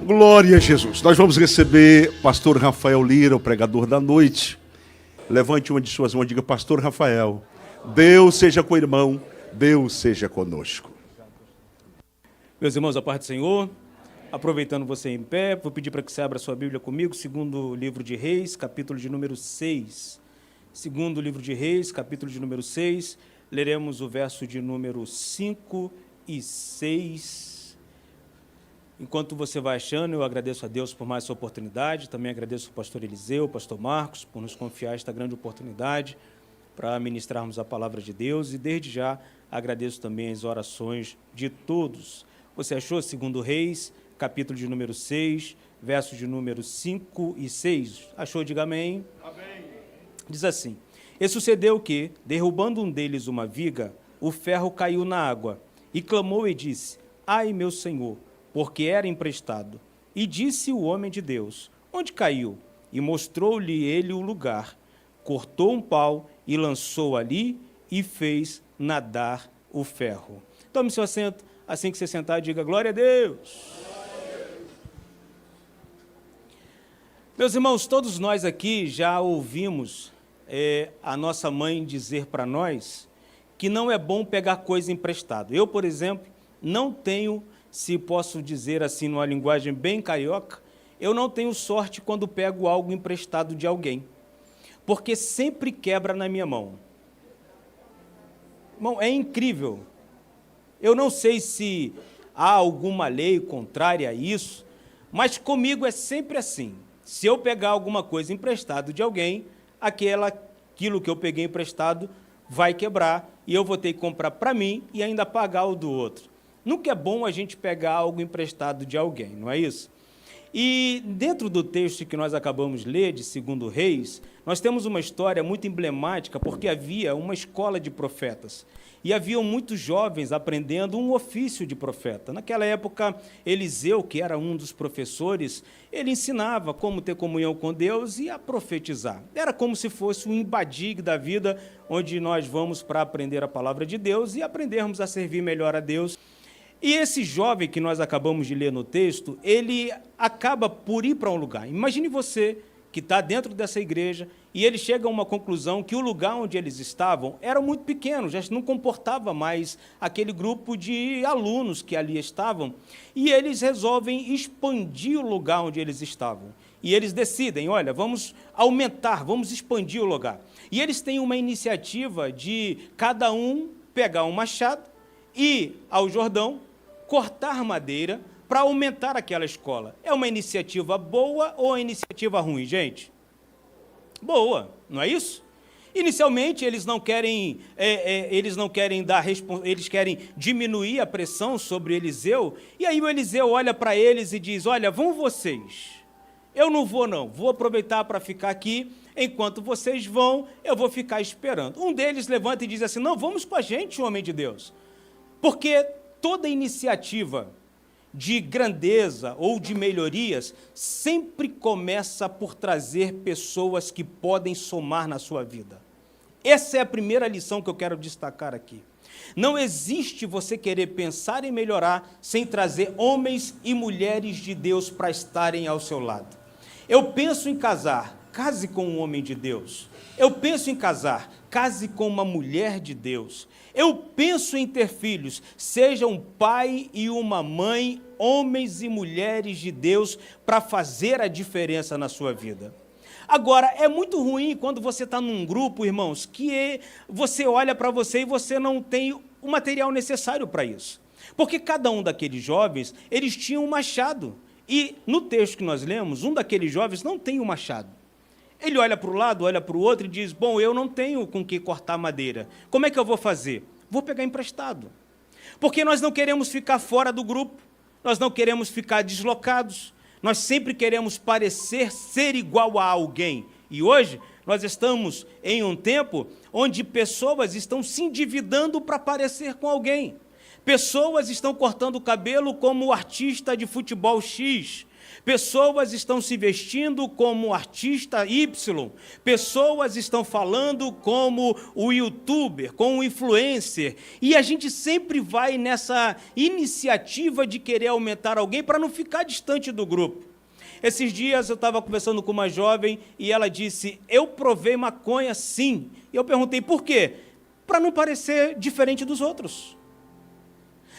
Glória a Jesus. Nós vamos receber pastor Rafael Lira, o pregador da noite. Levante uma de suas mãos e diga: pastor Rafael, Deus seja com o irmão, Deus seja conosco. Meus irmãos, a paz do Senhor, aproveitando você em pé, vou pedir para que você abra sua Bíblia comigo, segundo livro de Reis, capítulo de número 6. Segundo livro de Reis, capítulo de número 6, leremos o verso de número 5 e 6. Enquanto você vai achando, eu agradeço a Deus por mais essa oportunidade, também agradeço ao pastor Eliseu, ao pastor Marcos, por nos confiar esta grande oportunidade para ministrarmos a palavra de Deus, e desde já agradeço também as orações de todos. Você achou? Segundo Reis, capítulo de número 6, versos de número 5 e 6. Achou? Diga amém. Amém. Diz assim: e sucedeu que, derrubando um deles uma viga, o ferro caiu na água, e clamou e disse: ai, meu senhor, porque era emprestado. E disse o homem de Deus: onde caiu? E mostrou-lhe ele o lugar. Cortou um pau e lançou ali, e fez nadar o ferro. Tome seu assento. Assim que você sentar, diga: glória a Deus. Meus irmãos, todos nós aqui já ouvimos a nossa mãe dizer para nós que não é bom pegar coisa emprestada. Eu, por exemplo, não tenho, se posso dizer assim numa linguagem bem carioca, eu não tenho sorte quando pego algo emprestado de alguém, porque sempre quebra na minha mão. Irmão, é incrível. Eu não sei se há alguma lei contrária a isso, mas comigo é sempre assim. Se eu pegar alguma coisa emprestada de alguém, aquilo que eu peguei emprestado vai quebrar e eu vou ter que comprar para mim e ainda pagar o do outro. Nunca é bom a gente pegar algo emprestado de alguém, não é isso? E dentro do texto que nós acabamos de ler, de 2 Reis, nós temos uma história muito emblemática, porque havia uma escola de profetas. E haviam muitos jovens aprendendo um ofício de profeta. Naquela época, Eliseu, que era um dos professores, ele ensinava como ter comunhão com Deus e a profetizar. Era como se fosse um embadig da vida, onde nós vamos para aprender a palavra de Deus e aprendermos a servir melhor a Deus. E esse jovem que nós acabamos de ler no texto, ele acaba por ir para um lugar. Imagine você que está dentro dessa igreja e ele chega a uma conclusão que o lugar onde eles estavam era muito pequeno, já não comportava mais aquele grupo de alunos que ali estavam, e eles resolvem expandir o lugar onde eles estavam. E eles decidem: olha, vamos aumentar, vamos expandir o lugar. E eles têm uma iniciativa de cada um pegar um machado, ir ao Jordão, cortar madeira para aumentar aquela escola. É uma iniciativa boa ou uma iniciativa ruim, gente? Boa, não é isso? Inicialmente, eles querem diminuir a pressão sobre Eliseu, e aí o Eliseu olha para eles e diz: olha, vão vocês, eu não vou não, vou aproveitar para ficar aqui, enquanto vocês vão, eu vou ficar esperando. Um deles levanta e diz assim: não, vamos com a gente, homem de Deus, porque toda iniciativa de grandeza ou de melhorias sempre começa por trazer pessoas que podem somar na sua vida. Essa é a primeira lição que eu quero destacar aqui. Não existe você querer pensar em melhorar sem trazer homens e mulheres de Deus para estarem ao seu lado. Eu penso em casar, case com um homem de Deus. Eu penso em casar, case com uma mulher de Deus. Eu penso em ter filhos, seja um pai e uma mãe, homens e mulheres de Deus, para fazer a diferença na sua vida. Agora, é muito ruim quando você está num grupo, irmãos, que você olha para você e você não tem o material necessário para isso. Porque cada um daqueles jovens, eles tinham um machado. E no texto que nós lemos, um daqueles jovens não tem um machado. Ele olha para o lado, olha para o outro e diz: bom, eu não tenho com que cortar madeira. Como é que eu vou fazer? Vou pegar emprestado. Porque nós não queremos ficar fora do grupo, nós não queremos ficar deslocados, nós sempre queremos parecer ser igual a alguém. E hoje nós estamos em um tempo onde pessoas estão se endividando para parecer com alguém. Pessoas estão cortando o cabelo como o artista de futebol X. Pessoas estão se vestindo como artista Y, pessoas estão falando como o youtuber, como o influencer, e a gente sempre vai nessa iniciativa de querer aumentar alguém para não ficar distante do grupo. Esses dias eu estava conversando com uma jovem e ela disse, eu provei maconha sim. E eu perguntei, por quê? Para não parecer diferente dos outros.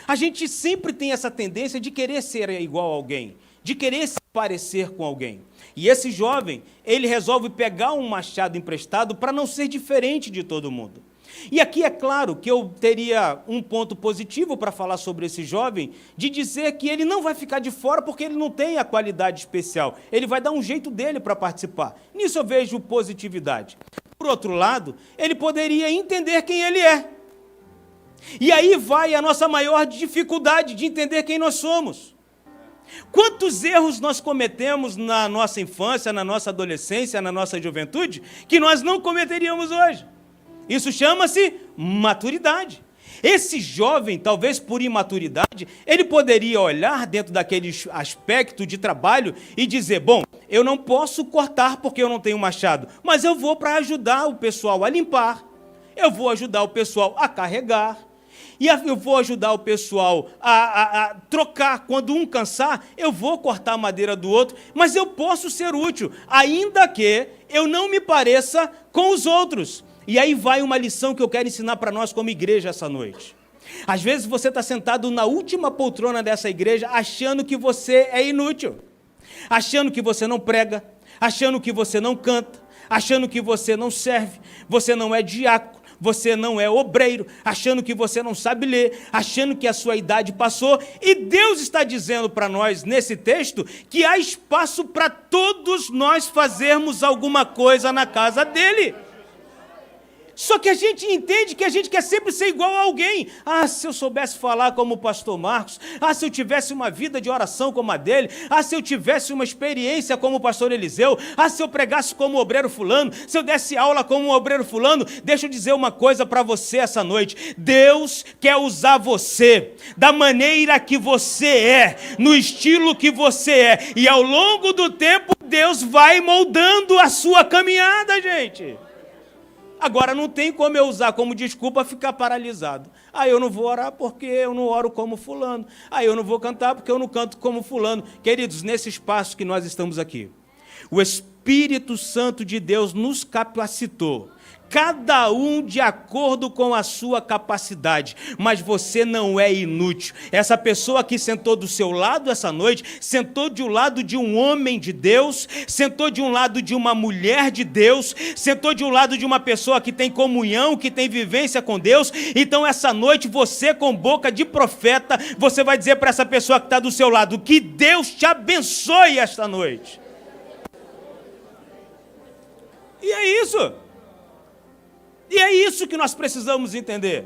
A gente sempre tem essa tendência de querer ser igual a alguém, de querer se parecer com alguém. E esse jovem, ele resolve pegar um machado emprestado para não ser diferente de todo mundo. E aqui é claro que eu teria um ponto positivo para falar sobre esse jovem, de dizer que ele não vai ficar de fora porque ele não tem a qualidade especial. Ele vai dar um jeito dele para participar. Nisso eu vejo positividade. Por outro lado, ele poderia entender quem ele é. E aí vai a nossa maior dificuldade de entender quem nós somos. Quantos erros nós cometemos na nossa infância, na nossa adolescência, na nossa juventude, que nós não cometeríamos hoje? Isso chama-se maturidade. Esse jovem, talvez por imaturidade, ele poderia olhar dentro daquele aspecto de trabalho e dizer, bom, eu não posso cortar porque eu não tenho machado, mas eu vou para ajudar o pessoal a limpar, eu vou ajudar o pessoal a carregar, e eu vou ajudar o pessoal a trocar. Quando um cansar, eu vou cortar a madeira do outro, mas eu posso ser útil, ainda que eu não me pareça com os outros. E aí vai uma lição que eu quero ensinar para nós como igreja essa noite. Às vezes você está sentado na última poltrona dessa igreja achando que você é inútil, achando que você não prega, achando que você não canta, achando que você não serve, você não é diácono, você não é obreiro, achando que você não sabe ler, achando que a sua idade passou, e Deus está dizendo para nós, nesse texto, que há espaço para todos nós fazermos alguma coisa na casa dele. Só que a gente entende que a gente quer sempre ser igual a alguém. Ah, se eu soubesse falar como o pastor Marcos. Ah, se eu tivesse uma vida de oração como a dele. Ah, se eu tivesse uma experiência como o pastor Eliseu. Ah, se eu pregasse como o obreiro fulano. Se eu desse aula como o obreiro fulano. Deixa eu dizer uma coisa para você essa noite. Deus quer usar você da maneira que você é, no estilo que você é. E ao longo do tempo, Deus vai moldando a sua caminhada, gente. Agora, não tem como eu usar como desculpa ficar paralisado. Ah, eu não vou orar porque eu não oro como fulano. Ah, eu não vou cantar porque eu não canto como fulano. Queridos, nesse espaço que nós estamos aqui, o Espírito Santo de Deus nos capacitou. Cada um de acordo com a sua capacidade, mas você não é inútil. Essa pessoa que sentou do seu lado essa noite, sentou de um lado de um homem de Deus, sentou de um lado de uma mulher de Deus, sentou de um lado de uma pessoa que tem comunhão, que tem vivência com Deus. Então essa noite você, com boca de profeta, você vai dizer para essa pessoa que está do seu lado, que Deus te abençoe esta noite. E é isso. E é isso que nós precisamos entender.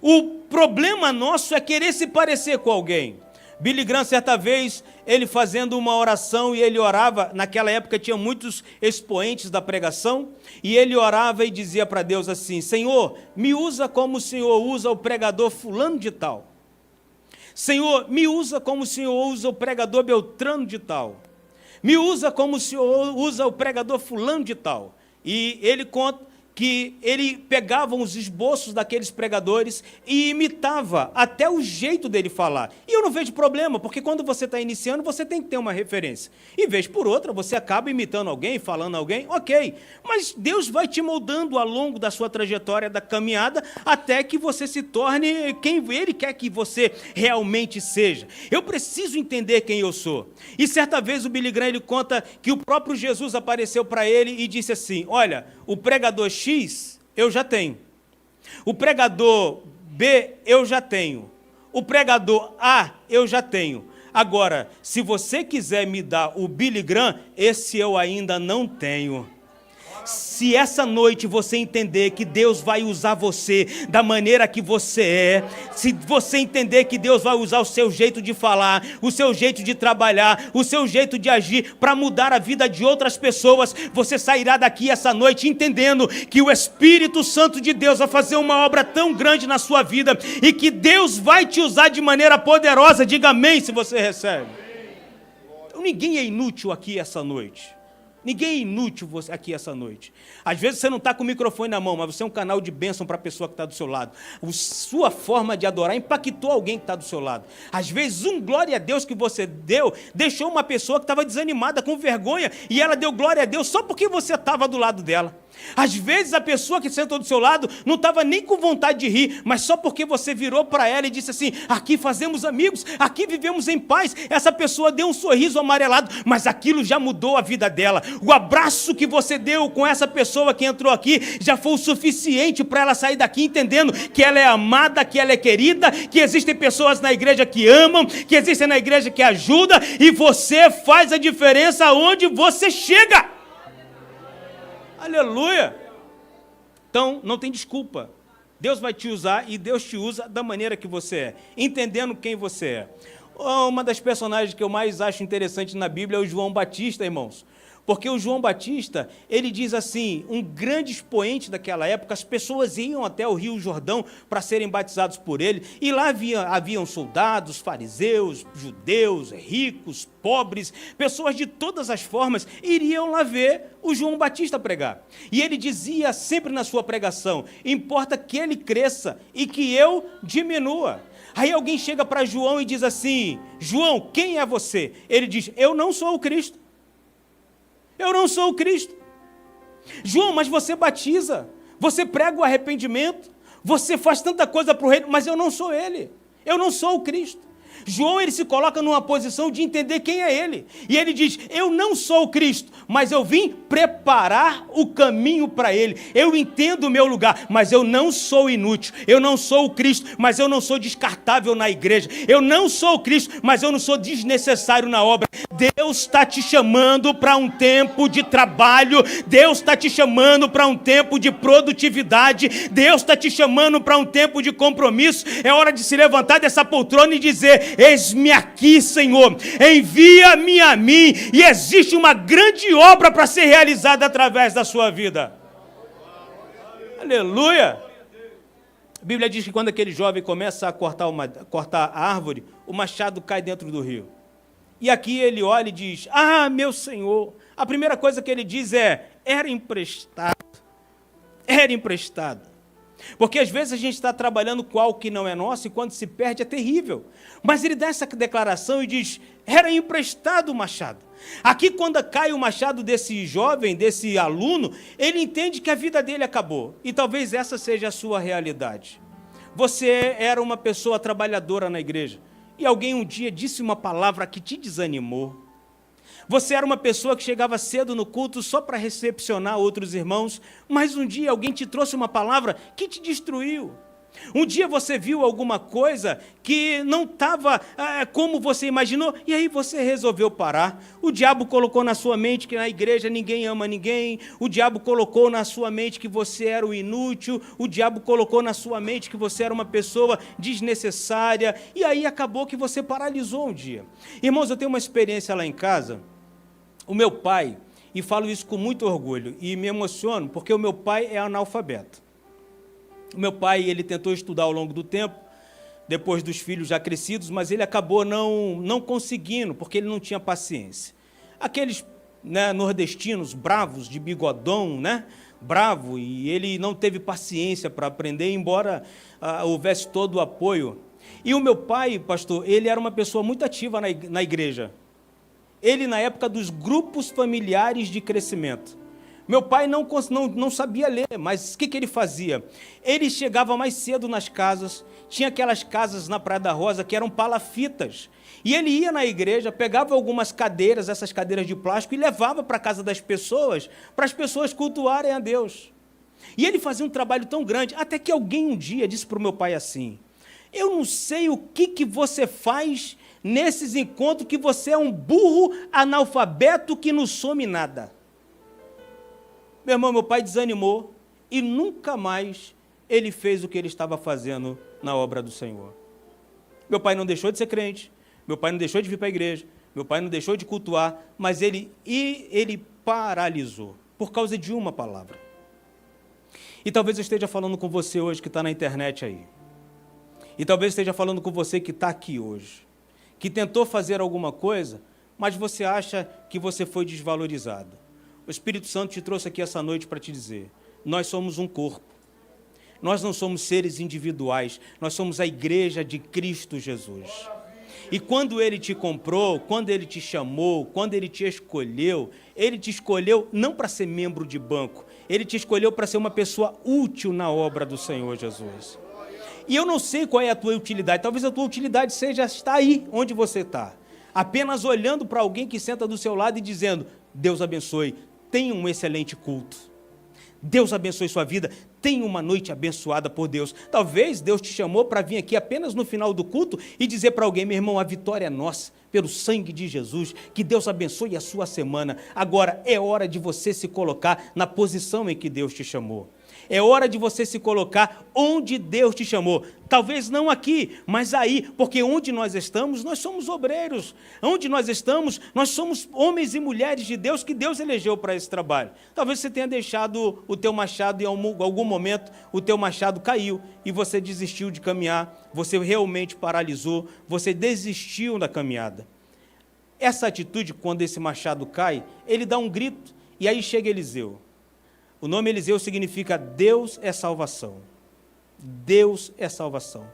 O problema nosso é querer se parecer com alguém. Billy Graham, certa vez, ele fazendo uma oração, e ele orava, naquela época tinha muitos expoentes da pregação, e ele orava e dizia para Deus assim, Senhor, me usa como o Senhor usa o pregador fulano de tal. Senhor, me usa como o Senhor usa o pregador Beltrano de tal. Me usa como o Senhor usa o pregador fulano de tal. E ele conta que ele pegava os esboços daqueles pregadores e imitava até o jeito dele falar. E eu não vejo problema, porque quando você está iniciando, você tem que ter uma referência. E vez por outra, você acaba imitando alguém, falando alguém, ok. Mas Deus vai te moldando ao longo da sua trajetória, da caminhada, até que você se torne quem Ele quer que você realmente seja. Eu preciso entender quem eu sou. E certa vez o Billy Graham, ele conta que o próprio Jesus apareceu para ele e disse assim, olha, o pregador X eu já tenho, o pregador B eu já tenho, o pregador A eu já tenho. Agora, se você quiser me dar o Billy Graham, esse eu ainda não tenho. Se essa noite você entender que Deus vai usar você da maneira que você é, se você entender que Deus vai usar o seu jeito de falar, o seu jeito de trabalhar, o seu jeito de agir para mudar a vida de outras pessoas, você sairá daqui essa noite entendendo que o Espírito Santo de Deus vai fazer uma obra tão grande na sua vida e que Deus vai te usar de maneira poderosa. Diga amém se você recebe. Então, ninguém é inútil aqui essa noite. Ninguém é inútil aqui essa noite. Às vezes você não está com o microfone na mão, mas você é um canal de bênção para a pessoa que está do seu lado. Sua forma de adorar impactou alguém que está do seu lado. Às vezes, glória a Deus que você deu, deixou uma pessoa que estava desanimada, com vergonha, e ela deu glória a Deus só porque você estava do lado dela. Às vezes a pessoa que sentou do seu lado não estava nem com vontade de rir, mas só porque você virou para ela e disse assim: aqui fazemos amigos, aqui vivemos em paz. Essa pessoa deu um sorriso amarelado, mas aquilo já mudou a vida dela. O abraço que você deu com essa pessoa que entrou aqui já foi o suficiente para ela sair daqui entendendo que ela é amada, que ela é querida, que existem pessoas na igreja que amam, que existem na igreja que ajudam, e você faz a diferença aonde você chega. Aleluia! Então, não tem desculpa. Deus vai te usar e Deus te usa da maneira que você é, entendendo quem você é. Uma das personagens que eu mais acho interessante na Bíblia é o João Batista, irmãos. Porque o João Batista, ele diz assim, um grande expoente daquela época, as pessoas iam até o Rio Jordão para serem batizados por ele, e lá haviam soldados, fariseus, judeus, ricos, pobres, pessoas de todas as formas, iriam lá ver o João Batista pregar. E ele dizia sempre na sua pregação: importa que ele cresça e que eu diminua. Aí alguém chega para João e diz assim: João, quem é você? Ele diz: eu não sou o Cristo. Eu não sou o Cristo. João, mas você batiza, você prega o arrependimento, você faz tanta coisa para o reino, mas eu não sou ele. Eu não sou o Cristo. João, ele se coloca numa posição de entender quem é ele. E ele diz: eu não sou o Cristo, mas eu vim preparar o caminho para ele. Eu entendo o meu lugar, mas eu não sou inútil. Eu não sou o Cristo, mas eu não sou descartável na igreja. Eu não sou o Cristo, mas eu não sou desnecessário na obra. Deus está te chamando para um tempo de trabalho. Deus está te chamando para um tempo de produtividade. Deus está te chamando para um tempo de compromisso. É hora de se levantar dessa poltrona e dizer: eis-me aqui, Senhor, envia-me a mim, e existe uma grande obra para ser realizada através da sua vida. Aleluia! A Bíblia diz que quando aquele jovem começa a cortar a árvore, o machado cai dentro do rio. E aqui ele olha e diz: ah, meu Senhor. A primeira coisa que ele diz é: era emprestado. Era emprestado. Porque às vezes a gente está trabalhando com algo que não é nosso, e quando se perde é terrível. Mas ele dá essa declaração e diz: era emprestado o machado. Aqui, quando cai o machado desse jovem, desse aluno, ele entende que a vida dele acabou. E talvez essa seja a sua realidade. Você era uma pessoa trabalhadora na igreja, e alguém um dia disse uma palavra que te desanimou. Você era uma pessoa que chegava cedo no culto só para recepcionar outros irmãos, mas um dia alguém te trouxe uma palavra que te destruiu. Um dia você viu alguma coisa que não estava como você imaginou, e aí você resolveu parar. O diabo colocou na sua mente que na igreja ninguém ama ninguém. O diabo colocou na sua mente que você era o inútil. O diabo colocou na sua mente que você era uma pessoa desnecessária. E aí acabou que você paralisou um dia. Irmãos, eu tenho uma experiência lá em casa. O meu pai, e falo isso com muito orgulho, e me emociono, porque o meu pai é analfabeto. O meu pai, ele tentou estudar ao longo do tempo, depois dos filhos já crescidos, mas ele acabou não conseguindo, porque ele não tinha paciência. Aqueles nordestinos bravos, de bigodão, bravo, e ele não teve paciência para aprender, embora houvesse todo o apoio. E o meu pai, pastor, ele era uma pessoa muito ativa na igreja. Ele, na época dos grupos familiares de crescimento. Meu pai não sabia ler, mas o que ele fazia? Ele chegava mais cedo nas casas, tinha aquelas casas na Praia da Rosa que eram palafitas, e ele ia na igreja, pegava algumas cadeiras, essas cadeiras de plástico, e levava para a casa das pessoas, para as pessoas cultuarem a Deus. E ele fazia um trabalho tão grande, até que alguém um dia disse para o meu pai assim: eu não sei o que você faz nesses encontros, que você é um burro analfabeto que não some nada. Meu irmão, meu pai desanimou e nunca mais ele fez o que ele estava fazendo na obra do Senhor. Meu pai não deixou de ser crente, meu pai não deixou de vir para a igreja, meu pai não deixou de cultuar, mas ele paralisou por causa de uma palavra. E talvez eu esteja falando com você hoje que está na internet aí. E talvez eu esteja falando com você que está aqui hoje, que tentou fazer alguma coisa, mas você acha que você foi desvalorizado. O Espírito Santo te trouxe aqui essa noite para te dizer, nós somos um corpo. Nós não somos seres individuais, nós somos a igreja de Cristo Jesus. E quando Ele te comprou, quando Ele te chamou, quando Ele te escolheu não para ser membro de banco, Ele te escolheu para ser uma pessoa útil na obra do Senhor Jesus. E eu não sei qual é a tua utilidade, talvez a tua utilidade seja estar aí onde você está, apenas olhando para alguém que senta do seu lado e dizendo, Deus abençoe, tenha um excelente culto. Deus abençoe sua vida, tenha uma noite abençoada por Deus. Talvez Deus te chamou para vir aqui apenas no final do culto e dizer para alguém, meu irmão, a vitória é nossa, pelo sangue de Jesus, que Deus abençoe a sua semana. Agora é hora de você se colocar na posição em que Deus te chamou. É hora de você se colocar onde Deus te chamou. Talvez não aqui, mas aí, porque onde nós estamos, nós somos obreiros. Onde nós estamos, nós somos homens e mulheres de Deus que Deus elegeu para esse trabalho. Talvez você tenha deixado o teu machado, em algum momento o teu machado caiu e você desistiu de caminhar, você realmente paralisou, você desistiu da caminhada. Essa atitude, quando esse machado cai, ele dá um grito e aí chega Eliseu. O nome Eliseu significa Deus é salvação. Deus é salvação.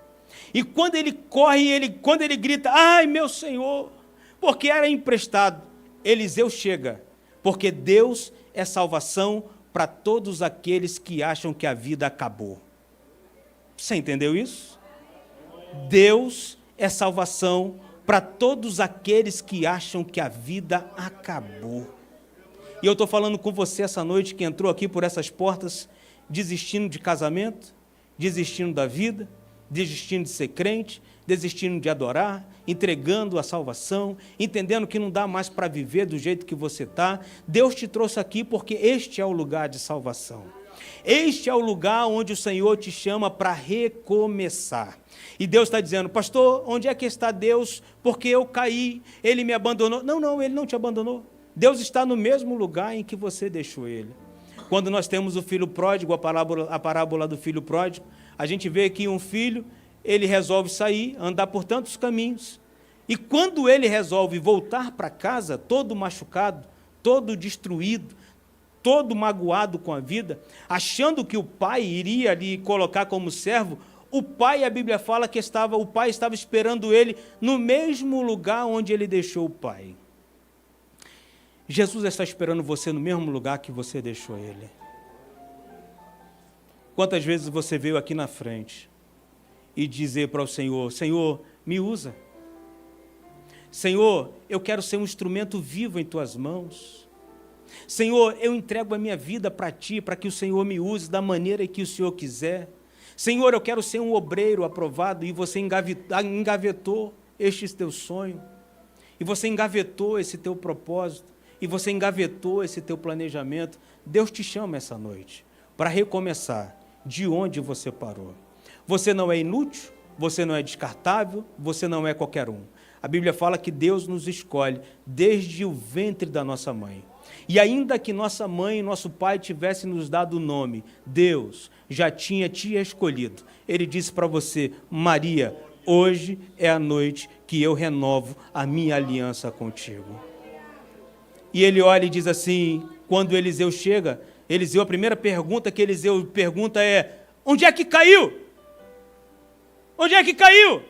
E quando ele corre, quando ele grita, ai meu Senhor, porque era emprestado, Eliseu chega, porque Deus é salvação para todos aqueles que acham que a vida acabou. Você entendeu isso? Deus é salvação para todos aqueles que acham que a vida acabou. E eu estou falando com você essa noite que entrou aqui por essas portas, desistindo de casamento, desistindo da vida, desistindo de ser crente, desistindo de adorar, entregando a salvação, entendendo que não dá mais para viver do jeito que você está. Deus te trouxe aqui porque este é o lugar de salvação. Este é o lugar onde o Senhor te chama para recomeçar. E Deus está dizendo, pastor, onde é que está Deus? Porque eu caí, Ele me abandonou. Não, Ele não te abandonou. Deus está no mesmo lugar em que você deixou Ele. Quando nós temos o filho pródigo, a parábola do filho pródigo, a gente vê que um filho, ele resolve sair, andar por tantos caminhos. E quando ele resolve voltar para casa, todo machucado, todo destruído, todo magoado com a vida, achando que o pai iria lhe colocar como servo, o pai, a Bíblia fala que o pai estava esperando ele no mesmo lugar onde ele deixou o pai. Jesus está esperando você no mesmo lugar que você deixou Ele. Quantas vezes você veio aqui na frente e dizer para o Senhor, Senhor, me usa. Senhor, eu quero ser um instrumento vivo em Tuas mãos. Senhor, eu entrego a minha vida para Ti, para que o Senhor me use da maneira que o Senhor quiser. Senhor, eu quero ser um obreiro aprovado, e você engavetou este teu sonho, e você engavetou esse teu propósito, e você engavetou esse teu planejamento. Deus te chama essa noite para recomeçar de onde você parou. Você não é inútil, você não é descartável, você não é qualquer um. A Bíblia fala que Deus nos escolhe desde o ventre da nossa mãe. E ainda que nossa mãe e nosso pai tivessem nos dado o nome, Deus já tinha te escolhido. Ele disse para você, Maria, hoje é a noite que eu renovo a minha aliança contigo. E ele olha e diz assim, quando Eliseu chega, a primeira pergunta que Eliseu pergunta é, onde é que caiu? Onde é que caiu?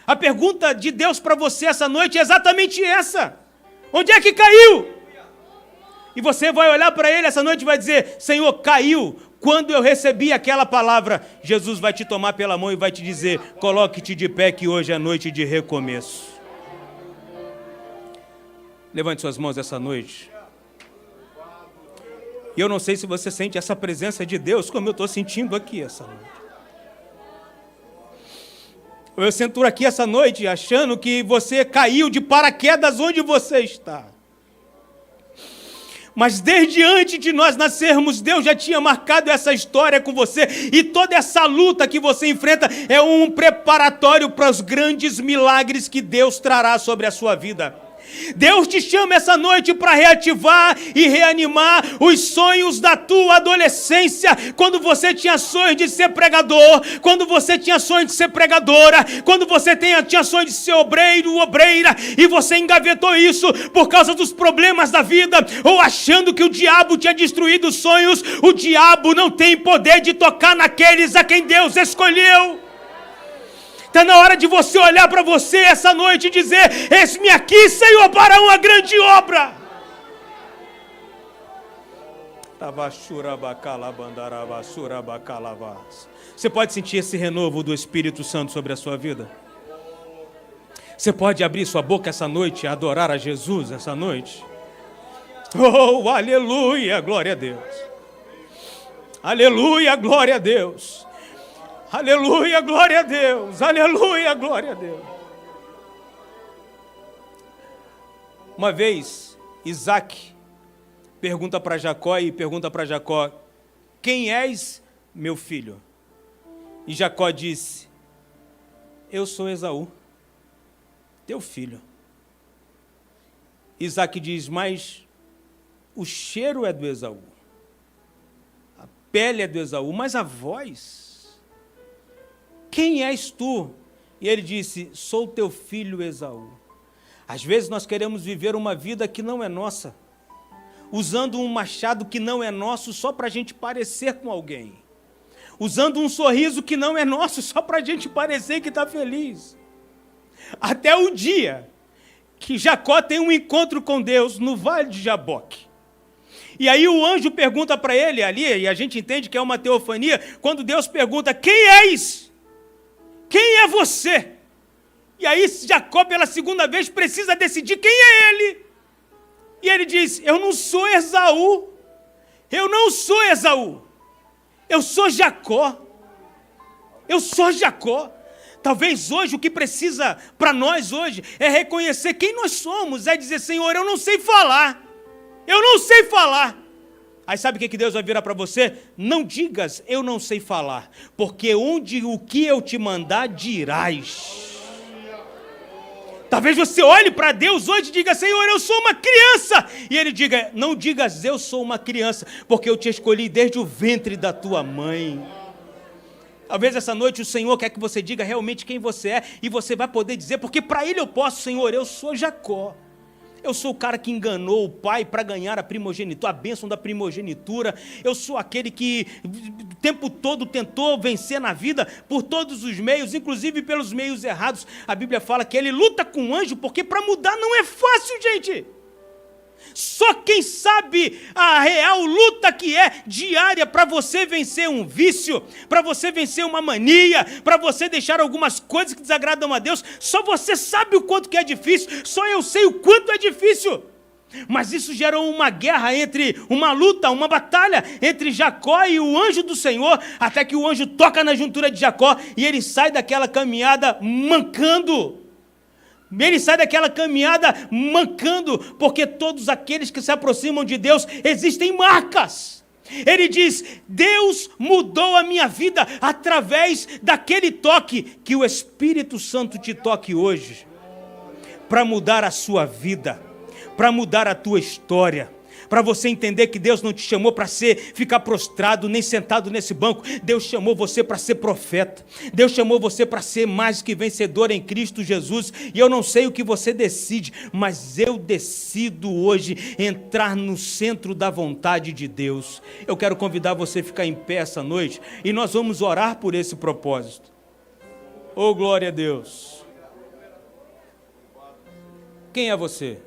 A pergunta de Deus para você essa noite é exatamente essa. Onde é que caiu? E você vai olhar para ele essa noite e vai dizer, Senhor, caiu. Quando eu recebi aquela palavra, Jesus vai te tomar pela mão e vai te dizer, coloque-te de pé que hoje é noite de recomeço. Levante suas mãos essa noite. E eu não sei se você sente essa presença de Deus como eu estou sentindo aqui essa noite. Eu sento aqui essa noite achando que você caiu de paraquedas onde você está. Mas desde antes de nós nascermos, Deus já tinha marcado essa história com você. E toda essa luta que você enfrenta é um preparatório para os grandes milagres que Deus trará sobre a sua vida. Deus te chama essa noite para reativar e reanimar os sonhos da tua adolescência, quando você tinha sonhos de ser pregador, quando você tinha sonhos de ser pregadora, quando você tinha sonhos de ser obreiro, obreira, e você engavetou isso por causa dos problemas da vida, ou achando que o diabo tinha destruído os sonhos. O diabo não tem poder de tocar naqueles a quem Deus escolheu. Está na hora de você olhar para você essa noite e dizer: eis-me aqui, Senhor, para uma grande obra. Você pode sentir esse renovo do Espírito Santo sobre a sua vida? Você pode abrir sua boca essa noite e adorar a Jesus essa noite? Oh, aleluia, glória a Deus. Aleluia, glória a Deus. Aleluia, glória a Deus. Aleluia, glória a Deus. Uma vez, Isaac pergunta para Jacó e pergunta para Jacó: quem és, meu filho? E Jacó disse: eu sou Esaú, teu filho. Isaac diz: mas o cheiro é do Esaú, a pele é do Esaú, mas a voz... quem és tu? E ele disse: sou teu filho Esaú. Às vezes nós queremos viver uma vida que não é nossa, usando um machado que não é nosso só para a gente parecer com alguém, usando um sorriso que não é nosso só para a gente parecer que está feliz. Até o dia que Jacó tem um encontro com Deus no Vale de Jaboque. E aí o anjo pergunta para ele ali, e a gente entende que é uma teofania, quando Deus pergunta: quem és? Quem é você? E aí Jacó, pela segunda vez, precisa decidir quem é ele. E ele diz: eu não sou Esaú. Eu não sou Esaú. Eu sou Jacó. Eu sou Jacó. Talvez hoje o que precisa para nós hoje é reconhecer quem nós somos. É dizer: Senhor, eu não sei falar. Eu não sei falar. Aí sabe o que Deus vai virar para você? Não digas: eu não sei falar, porque onde o que eu te mandar dirás. Talvez você olhe para Deus hoje e diga: Senhor, eu sou uma criança. E Ele diga: não digas eu sou uma criança, porque eu te escolhi desde o ventre da tua mãe. Talvez essa noite o Senhor quer que você diga realmente quem você é, e você vai poder dizer: porque para Ele eu posso, Senhor, eu sou Jacó. Eu sou o cara que enganou o pai para ganhar a primogenitura, a bênção da primogenitura. Eu sou aquele que o tempo todo tentou vencer na vida por todos os meios, inclusive pelos meios errados. A Bíblia fala que ele luta com o anjo, porque para mudar não é fácil, gente. Só quem sabe a real luta que é diária para você vencer um vício, para você vencer uma mania, para você deixar algumas coisas que desagradam a Deus, só você sabe o quanto que é difícil, só eu sei o quanto é difícil. Mas isso gerou uma guerra uma luta, uma batalha entre Jacó e o anjo do Senhor, até que o anjo toca na juntura de Jacó e ele sai daquela caminhada mancando. Ele sai daquela caminhada mancando, porque todos aqueles que se aproximam de Deus existem marcas. Ele diz: Deus mudou a minha vida através daquele toque. Que o Espírito Santo te toque hoje, para mudar a sua vida, para mudar a tua história, para você entender que Deus não te chamou para ficar prostrado, nem sentado nesse banco. Deus chamou você para ser profeta. Deus chamou você para ser mais que vencedor em Cristo Jesus. E eu não sei o que você decide, mas eu decido hoje entrar no centro da vontade de Deus. Eu quero convidar você a ficar em pé essa noite, e nós vamos orar por esse propósito. Oh, glória a Deus. Quem é você?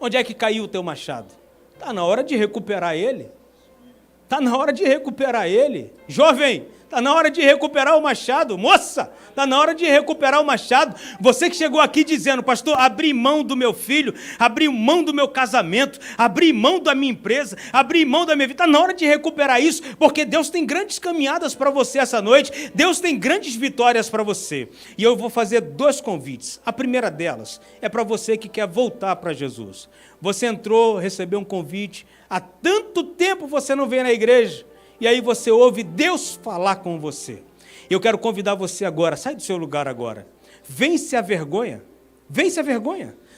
Onde é que caiu o teu machado? Está na hora de recuperar ele. Está na hora de recuperar ele. Jovem, está na hora de recuperar o machado. Moça, está na hora de recuperar o machado. Você que chegou aqui dizendo: pastor, abri mão do meu filho, abri mão do meu casamento, abri mão da minha empresa, abri mão da minha vida. Está na hora de recuperar isso, porque Deus tem grandes caminhadas para você essa noite. Deus tem grandes vitórias para você. E eu vou fazer 2 convites. A primeira delas é para você que quer voltar para Jesus. Você entrou, recebeu um convite, há tanto tempo você não vem na igreja, e aí você ouve Deus falar com você. Eu quero convidar você agora, sai do seu lugar agora, vence a vergonha,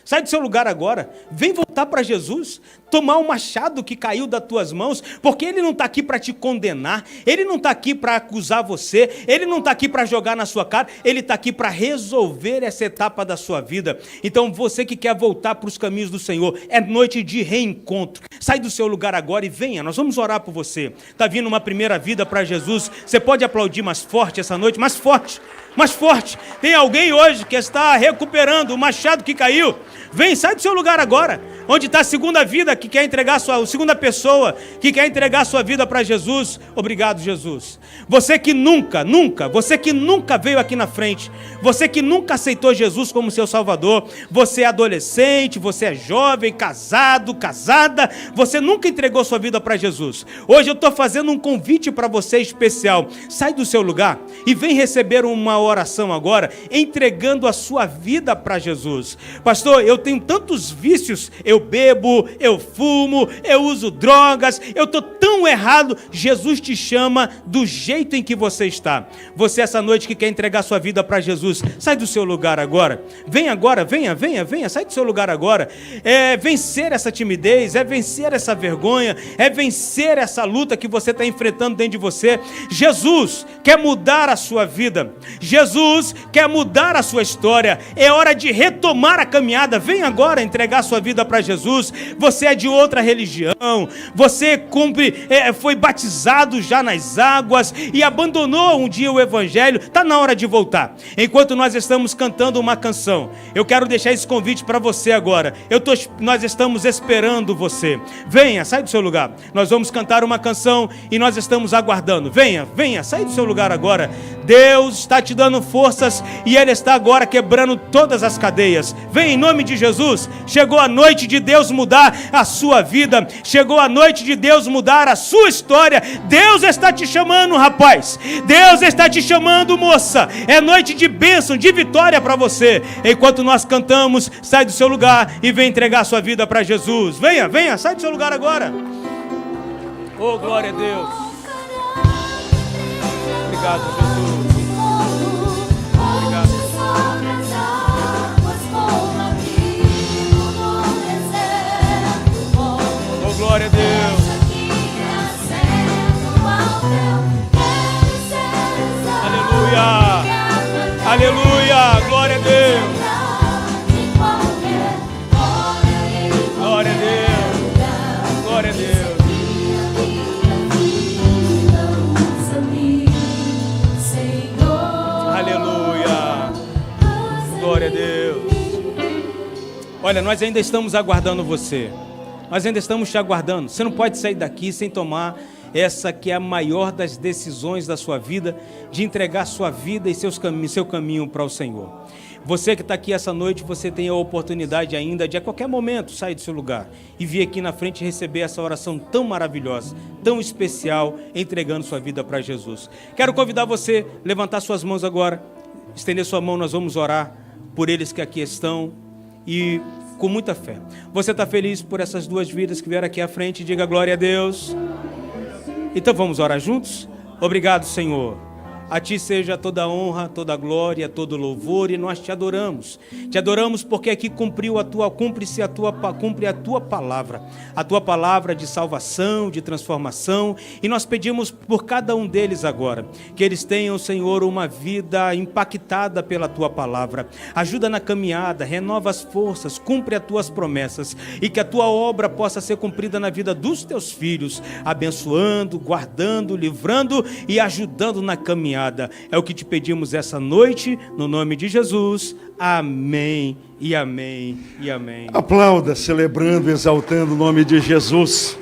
Sai do seu lugar agora. Vem voltar para Jesus. Tomar o machado que caiu das tuas mãos. Porque Ele não está aqui para te condenar. Ele não está aqui para acusar você. Ele não está aqui para jogar na sua cara. Ele está aqui para resolver essa etapa da sua vida. Então você que quer voltar para os caminhos do Senhor, é noite de reencontro. Sai do seu lugar agora e venha. Nós vamos orar por você. Está vindo uma primeira vida para Jesus. Você pode aplaudir mais forte essa noite? Mais forte. Mais forte. Tem alguém hoje que está recuperando o machado que caiu. Vem, sai do seu lugar agora. Onde está a segunda vida que quer entregar a segunda pessoa que quer entregar a sua vida para Jesus. Obrigado, Jesus. Você que nunca veio aqui na frente, você que nunca aceitou Jesus como seu Salvador, você é adolescente, você é jovem, casado, casada, você nunca entregou sua vida para Jesus. Hoje eu estou fazendo um convite para você especial. Sai do seu lugar e vem receber uma oração agora, entregando a sua vida para Jesus. Pastor, eu tenho tantos vícios, eu bebo, eu fumo, eu uso drogas, eu estou tão errado. Jesus te chama do jeito em que você está. Você essa noite que quer entregar sua vida para Jesus, sai do seu lugar agora. Vem agora, venha, sai do seu lugar agora. É vencer essa timidez, é vencer essa vergonha, é vencer essa luta que você está enfrentando dentro de você. Jesus quer mudar a sua vida. Jesus quer mudar a sua história. É hora de retomar a caminhada. Vem agora entregar sua vida para Jesus. Você é de outra religião, você foi batizado já nas águas e abandonou um dia o Evangelho. Está na hora de voltar. Enquanto nós estamos cantando uma canção, eu quero deixar esse convite para você agora. Nós estamos esperando você. Venha, sai do seu lugar. Nós vamos cantar uma canção e nós estamos aguardando. Venha, sai do seu lugar agora. Deus está te dando forças e Ele está agora quebrando todas as cadeias. Vem em nome de Jesus. Chegou a noite de Deus mudar a sua vida. Chegou a noite de Deus mudar a sua história. Deus está te chamando, rapaz. Deus está te chamando, moça. É noite de bênção, de vitória para você. Enquanto nós cantamos, sai do seu lugar e vem entregar a sua vida para Jesus. Venha, sai do seu lugar agora. Oh, glória a Deus. Obrigado, Jesus. Glória a Deus. Aleluia. Aleluia. Glória a Deus. Glória a Deus. Glória a Deus. Aleluia. Glória a Deus. Olha, nós ainda estamos aguardando você. Nós ainda estamos te aguardando. Você não pode sair daqui sem tomar essa que é a maior das decisões da sua vida, de entregar sua vida e seu caminho para o Senhor. Você que está aqui essa noite, você tem a oportunidade ainda de a qualquer momento sair do seu lugar e vir aqui na frente receber essa oração tão maravilhosa, tão especial, entregando sua vida para Jesus. Quero convidar você a levantar suas mãos agora, estender sua mão, nós vamos orar por eles que aqui estão e com muita fé. Você está feliz por essas duas vidas que vieram aqui à frente? Diga glória a Deus. Então vamos orar juntos? Obrigado, Senhor. A Ti seja toda a honra, toda a glória, todo o louvor, e nós Te adoramos. Te adoramos porque aqui cumpre a Tua palavra de salvação, de transformação, e nós pedimos por cada um deles agora, que eles tenham, Senhor, uma vida impactada pela Tua palavra. Ajuda na caminhada, renova as forças, cumpre as Tuas promessas, e que a Tua obra possa ser cumprida na vida dos Teus filhos, abençoando, guardando, livrando e ajudando na caminhada. É o que te pedimos essa noite, no nome de Jesus. Amém e amém e amém. Aplauda, celebrando, exaltando o nome de Jesus.